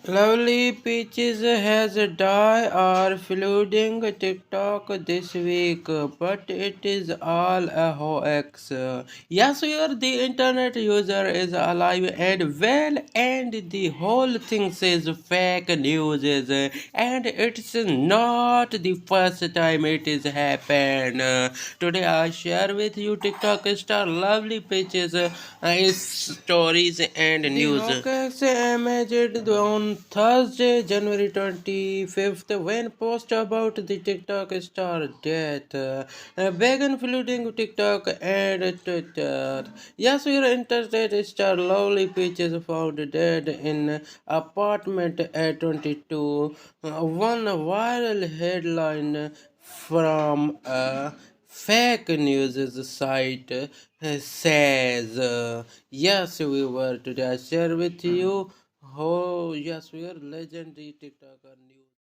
Lovely Peaches has die are flooding TikTok this week, but it is all a hoax. Yes, you're the internet user is alive and well, and the whole thing says fake news is, and it's not the first time it is happened. Today I share with you TikTok star Lovely Peaches stories and news. The hoax emerged on Thursday, January 25th, when post about the TikTok star death began flooding TikTok and Twitter. Yes, your interstate star Lovely Peaches found dead in apartment at 22. One viral headline from a fake news site says, yes, we were today I share with you. Oh, yes, we are legendary TikToker news.